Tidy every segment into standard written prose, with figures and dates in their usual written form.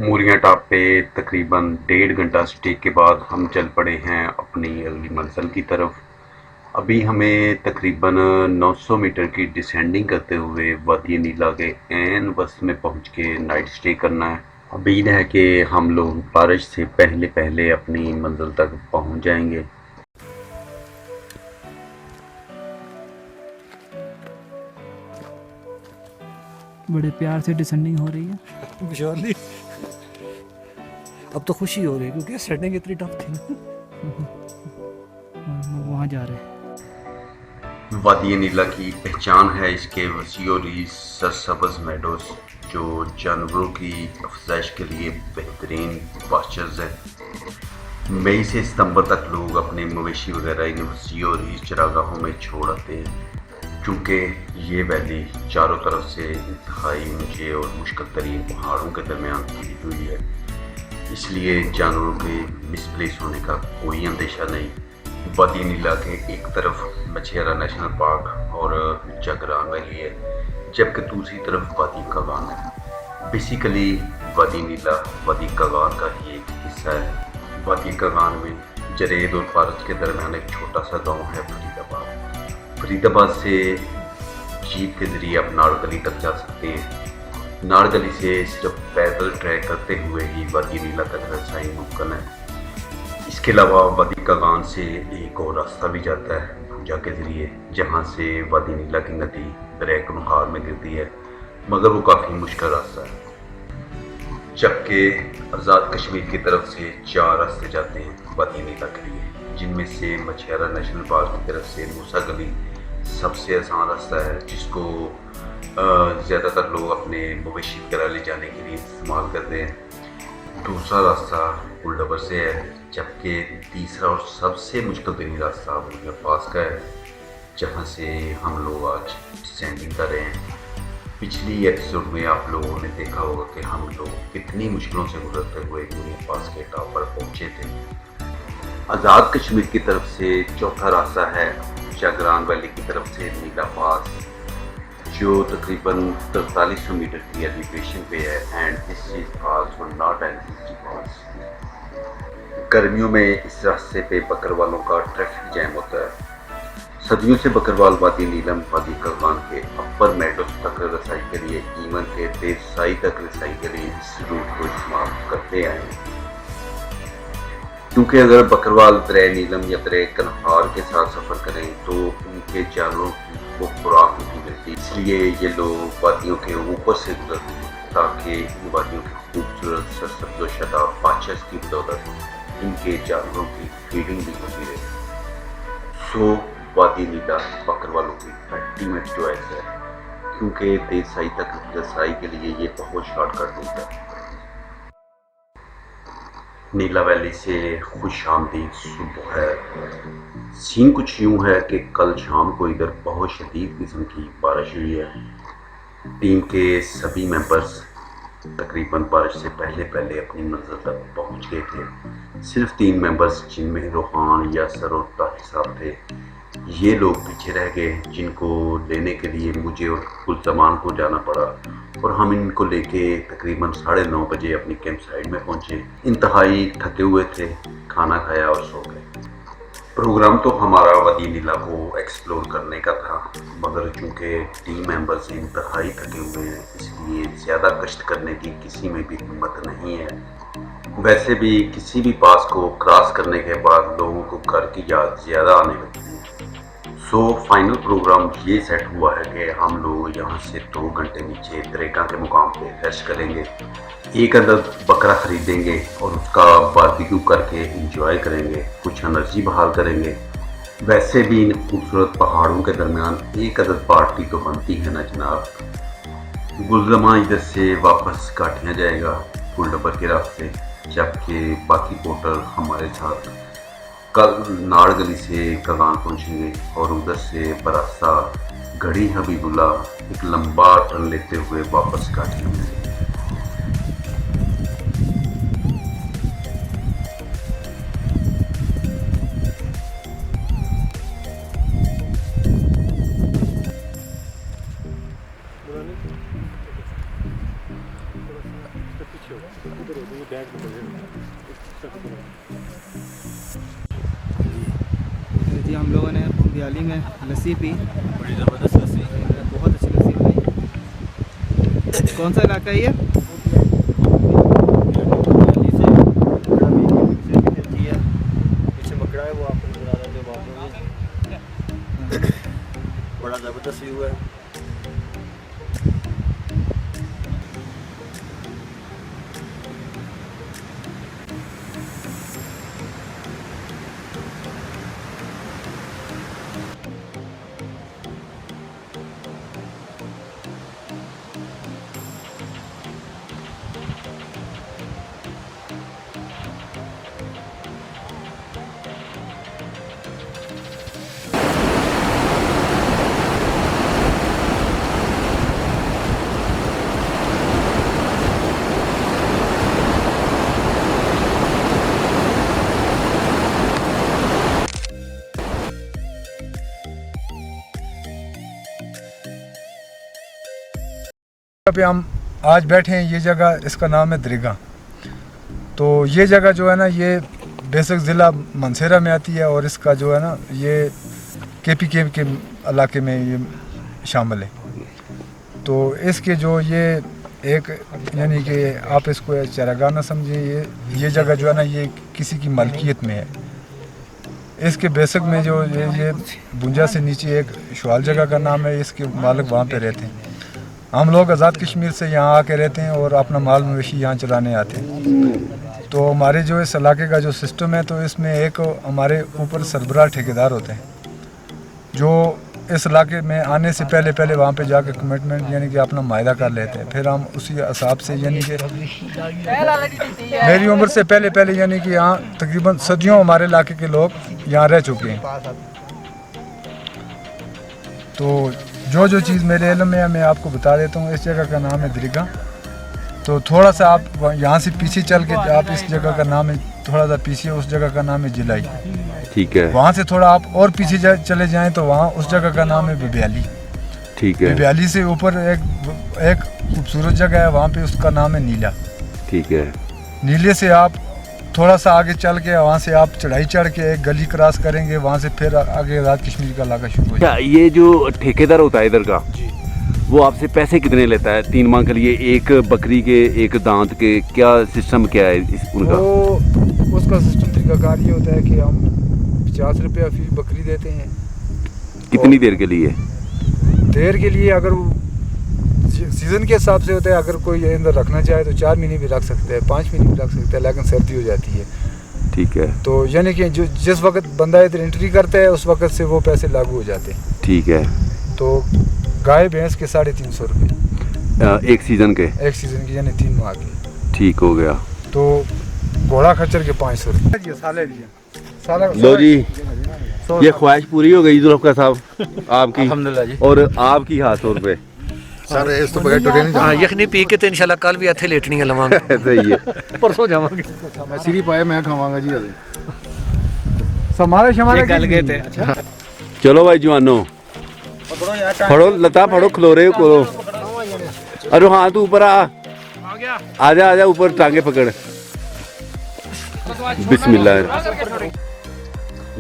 मूरियां top पे तकरीबन 1.5 घंटा स्टे के बाद हम चल पड़े हैं अपनी अगली मंजिल की तरफ। अभी हमें तकरीबन 900 मीटर की डिसेंडिंग करते हुए वादी नीला के ऐन वस्त में पहुंच के नाइट स्टे करना है। उम्मीद है कि हम लोग बारिश से पहले पहले अपनी मंजिल तक पहुंच जाएंगे। बड़े प्यार से डिसेंडिंग हो रही है। विशाली अब तो खुशी हो रही है क्योंकि सेटिंग इतनी टफ थी ना। वहाँ जा रहे हैं। वादी नीला की पहचान है इसके वसी और सरसब्ज मेडोज जो जानवरों की अफजाइश के लिए बेहतरीन पास्चर्स हैं। मई से सितंबर तक लोग अपने मवेशी वगैरह इन वसी और चरागाहों में छोड़ आते हैं। चूँकि ये वैली चारों तरफ से इंतहाई ऊंचे और मुश्किल तरीन पहाड़ों के दरमियान फैली हुई है, इसलिए जानवरों के मिसप्लेस होने का कोई अंदेशा नहीं। वादी नीला के एक तरफ मछेरा नेशनल पार्क और जागरान वैली है, जबकि दूसरी तरफ वादी कागान है। बेसिकली वादी नीला वादी कागान का ही एक हिस्सा है। वादी कागान में जरेद और पारस के दरमियान एक छोटा सा गांव है फरीदाबाद से जीप के जरिए आप नाड़गली तक जा सकते हैं। नाड़गली से सिर्फ पैदल ट्रैक करते हुए ही वादी नीला तक रसाई मुमकिन है। इसके अलावा वादी कागान से एक और रास्ता भी जाता है भूजा के जरिए, जहाँ से वादी नीला की नदी दरिया कुनहार में गिरती है, मगर वो काफ़ी मुश्किल रास्ता है। जबकि आज़ाद कश्मीर की तरफ से 4 रास्ते जाते हैं वादी नीला के लिए, जिनमें से मछेरा नेशनल पार्क की तरफ से मूसा गली सबसे आसान रास्ता है, जिसको ज़्यादातर लोग अपने मवेशी वगैरह ले जाने के लिए इस्तेमाल करते हैं। दूसरा रास्ता पुलडबर से है, जबकि तीसरा और सबसे मुश्किल तरीन रास्ता मुझे पास का है, जहाँ से हम लोग आज डिसेंडिंग कर रहे हैं। पिछली एपिसोड में आप लोगों ने देखा होगा कि हम लोग कितनी मुश्किलों से गुजरते हुए मुरिया पास के टॉप पर पहुँचे थे। आज़ाद कश्मीर की तरफ से चौथा रास्ता है जागरान वैली की तरफ से नीला पास, जो तकरीबन 4300 मीटर की एलिवेशन पे है। And this is also not an easy pass. गर्मियों में इस रास्ते पे बकरवालों का ट्रैफिक जैम होता है। सदियों से बकरवाल वादी नीलम वादी कागान के अपर मेडोज तक रसाई के लिए, इवन के देसाई तक रसाई के लिए इस रूट को इस्तेमाल करते आए हैं। क्योंकि अगर बकरवाल दरिया नीलम या दरिया कनहार के साथ सफ़र करें तो उनके जानवरों को खुराक नहीं मिलती, इसलिए ये लोग वादियों के ऊपर से गुजरते हैं ताकि इन वादियों के खूबसूरत सरसब्ज़ोशुदा पाचस की बदौलत इनके जानवरों की फीडिंग भी होती रहे। सो वादी नीला बकरवालों की अल्टीमेट चॉइस है, क्योंकि देसाई तक रसाई के लिए ये बहुत शॉर्टकट देता है। नीला वैली से खुश आमदीद सुबह है। सीन कुछ यूँ है कि कल शाम को इधर बहुत शदीद किस्म की बारिश हुई है। टीम के सभी मेंबर्स तकरीबन बारिश से पहले पहले अपनी मंजिल तक पहुंच गए थे। सिर्फ 3 मेंबर्स, जिनमें रोहान, यासर और ताहिर साहब थे, ये लोग पीछे रह गए, जिनको लेने के लिए मुझे और गुलजमान को जाना पड़ा, और हम इनको लेके तकरीबन 9:30 बजे अपनी कैंप साइट में पहुंचे। इंतहाई थके हुए थे, खाना खाया और सो गए। प्रोग्राम तो हमारा वादी नीला को एक्सप्लोर करने का था, मगर चूँकि टीम मेंबर्स इंतहाई थके हुए हैं, इसलिए ज़्यादा कष्ट करने की किसी में भी हिम्मत नहीं है। वैसे भी किसी भी पास को क्रॉस करने के बाद लोगों को घर की याद ज़्यादा आने लगती है। सो फाइनल प्रोग्राम ये सेट हुआ है कि हम लोग यहाँ से 2 घंटे नीचे दरेगा के मुकाम पे रेस्ट करेंगे, एक अदद बकरा खरीदेंगे और उसका बारबेक्यू करके एंजॉय करेंगे, कुछ एनर्जी बहाल करेंगे। वैसे भी इन खूबसूरत पहाड़ों के दरमियान एक अदद पार्टी तो बनती है ना जनाब। गुलजमा इधर से वापस काटिया जाएगा पुलडबर के रास्ते, जबकि बाकी पोर्टर हमारे साथ कल नाड़गली से कागान पहुंचेंगे और उधर से बरासा गढ़ी हबीबुल्ला एक लंबा टर्न लेते हुए वापस काटेंगे। जी हम लोगों ने दियाली में लस्सी पी, बड़ी ज़बरदस्त लस्सी, बहुत अच्छी लस्सी बनाई। कौन सा इलाका है ये? बड़ा ज़बरदस्त व्यू है। पे हम आज बैठे हैं, ये जगह इसका नाम है दरिगा। तो ये जगह जो है ना, ये बेसिक ज़िला मंसेरा में आती है और इसका जो है ना, ये KPK के इलाके में ये शामिल है। तो इसके जो ये एक यानी कि आप इसको चरागाह ना समझिए, ये जगह जो है ना, ये किसी की मलकियत में है। इसके बेसिक में जो ये बुंजा से नीचे एक शुआल जगह का नाम है, इसके मालिक वहाँ पे रहते हैं। हम लोग आज़ाद कश्मीर से यहाँ आके रहते हैं और अपना माल मवेशी यहाँ चलाने आते हैं। तो हमारे जो इस इलाके का जो सिस्टम है, तो इसमें एक हमारे ऊपर सरबराह ठेकेदार होते हैं, जो इस इलाके में आने से पहले पहले वहाँ पे जाकर कमिटमेंट यानी कि अपना मायदा कर लेते हैं। फिर हम उसी हिसाब से यानी कि मेरी उम्र से पहले पहले यानी कि यहाँ तकरीबन सदियों हमारे इलाके के लोग यहाँ रह चुके हैं। तो जो चीज़ मेरे इल्म में है मैं आपको बता देता हूँ। इस जगह का नाम है दरिगा। तो थोड़ा सा आप यहाँ से पीछे चल के आप इस जगह का नाम है, थोड़ा सा पीछे उस जगह का नाम है जिलाई। ठीक है। वहाँ से थोड़ा आप और पीछे चले जाएं तो वहाँ उस जगह का नाम है बिब्याली। ठीक है। बिब्याली से ऊपर एक खूबसूरत जगह है, वहाँ पे उसका नाम है नीला। ठीक है। नीले से आप थोड़ा सा आगे चल के वहाँ से आप चढ़ाई चढ़ के एक गली क्रॉस करेंगे, वहाँ से फिर आगे आज़ाद कश्मीर का इलाका शुरू हो जाएगा। ये जो ठेकेदार होता है इधर का, वो आपसे पैसे कितने लेता है 3 माह के लिए, एक बकरी के, एक दांत के? क्या सिस्टम क्या है उनका? तो उसका सिस्टम तरीकाकार ये होता है कि हम 50 रुपया फी बकरी देते हैं। कितनी देर के लिए? देर के लिए अगर सीज़न के हिसाब से होता है, अगर कोई अंदर रखना चाहे तो 4 महीने भी रख सकते हैं, 5 महीने भी रख सकते हैं, लेकिन सर्दी हो जाती है। ठीक है। तो यानी कि जो जिस वक्त बंदा इधर एंट्री करता है उस वक्त से वो पैसे लागू हो जाते हैं। ठीक है। तो गाय भैंस के 350 रुपये एक सीज़न के? एक सीज़न के यानी 3 माह के। ठीक हो गया। तो घोड़ा खच्चर के 500 रुपये। लो जी, ये ख्वाहिश पूरी हो गई जुल्फ़कार साहब आपकी, अल्हम्दुलिल्लाह जी। और आपकी खास तौर पे सर इस तो बगैर टुटे नहीं। हाँ, यखनी पी के तो इंशाल्लाह कल भी इत्थे लेटनी है लवांगे। सही है। परसों जावांगे। मैं सीरी पाए मैं खावांगा जी अभी। समारे शमारे गल गए थे। अच्छा चलो भाई जवानो, फड़ो लता, फड़ो खलोरे को। अरे हाँ तू ऊपर आजा ऊपर, टांगे पकड़। बिस्मिल्लाह।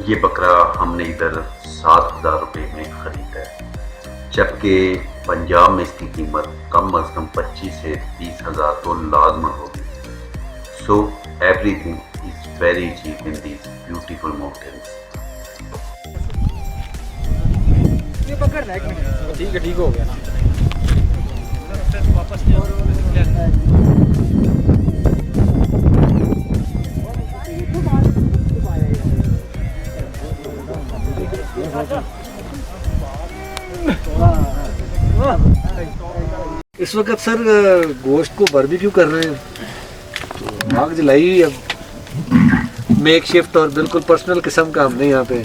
ये बकरा हमने इधर 7,000 रुपये में ख़रीदा है, जबकि पंजाब में इसकी कीमत कम अज़ कम 25 से 30,000 तो लाजमन होगी। So everything is very cheap in these beautiful mountains. ठीक है, ठीक हो गया। इस वक्त सर गोश्त को बारबेक्यू कर रहे हैं, तो आग जलाई हुई है मेक शिफ्ट, और बिल्कुल पर्सनल किस्म का हमने यहाँ पे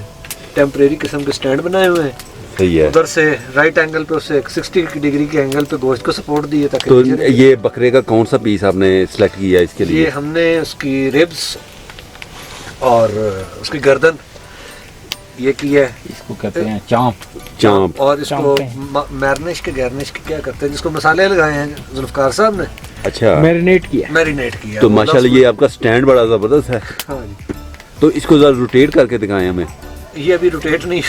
टेम्परेरी किस्म के स्टैंड बनाए हुए हैं। सही है। उधर से राइट एंगल पे उससे 60 डिग्री के एंगल पे गोश्त को सपोर्ट दिए ताकि तो ये बकरे का कौन सा पीस आपने सिलेक्ट किया इसके लिए? ये हमने उसकी रिब्स और उसकी गर्दन ये की है इसको कहते हैं चांप। चांप। और इसको मैरिनेश के गार्निश के क्या करते हैं, जिसको मसाले लगाए हैं जुल्फकार साहब ने, अच्छा, मैरिनेट किया। मैरिनेट किया। तो माशाल्लाह ये आपका स्टैंड बड़ा ज़बरदस्त है। हाँ जी, तो इसको ज़रा रोटेट करके दिखाएं हमें। ये अभी रोटेट नहीं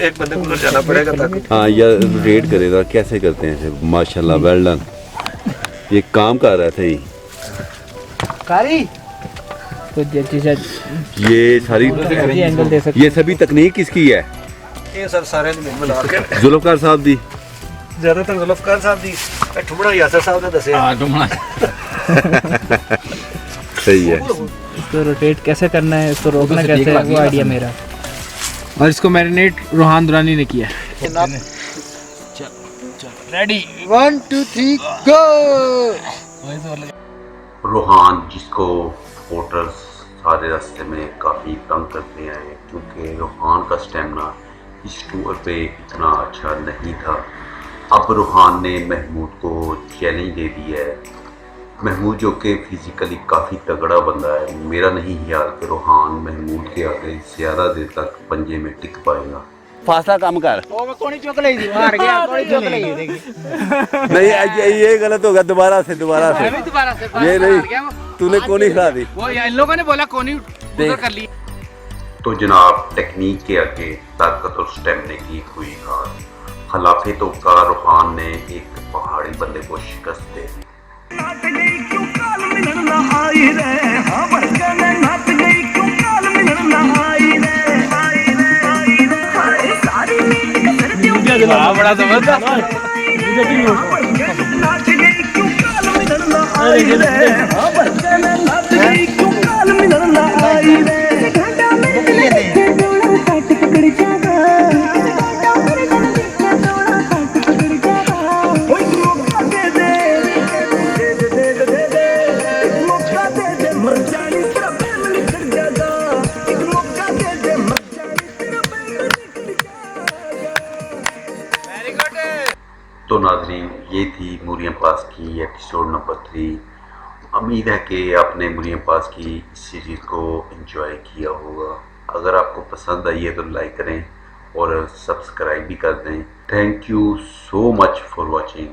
एक बंदे को जाना पड़ेगा ताकि। हाँ, या रोटेट करेगा, कैसे करते हैं इसे? माशाल्लाह, वेल डन। ये काम कर रहा था ये। कारी तो ये सारी एंगल दे सकते। ये सभी तकनीक किसकी है? ये सर सारे ने मिला के जुल्फकार साहब दी। ज्यादातर जुल्फकार साहब दी, ठुमड़ा यासर साहब ने दसे। सही है। इसको रोटेट कैसे करना है, इसको रोकना कैसे है, वो आइडिया मेरा। और इसको मैरिनेट रोहान दुरानी ने किया। रेडी 1 2 3 गो। रोहान, जिसको वोटर्स सारे रास्ते में काफ़ी तंग करते हैं क्योंकि रोहान का स्टेमिना इस टूर पे इतना अच्छा नहीं था। अब रोहान ने महमूद को चैलेंज दे दिया है। महमूद जो कि फिज़िकली काफ़ी तगड़ा बंदा है, मेरा नहीं ख्याल कि रोहान महमूद के आगे ज़्यादा देर तक पंजे में टिक पाएगा। फासला कम कर। कोनी चुक ली थी, हार गया, कोनी चुक ली देखी। नहीं, ये गलत होगा। दोबारा से ये नहीं, तूने कोनी खा दी। वो इन लोगों ने बोला कोनी उधर कर ली। तो जनाब, टेक्निक के आगे ताकत और स्टेमिना की हुई हार। खिलाफे तो का रोहान ने एक पहाड़ी बंदे को शिकस्त दे दी। बड़ा जबरदस्त। तो नाज़रीन, ये थी मुरियम पास की एपिसोड नंबर 3। उम्मीद है कि आपने मुरियम पास की इस सीरीज़ को एंजॉय किया होगा। अगर आपको पसंद आई है तो लाइक करें और सब्सक्राइब भी कर दें। Thank you so much for watching.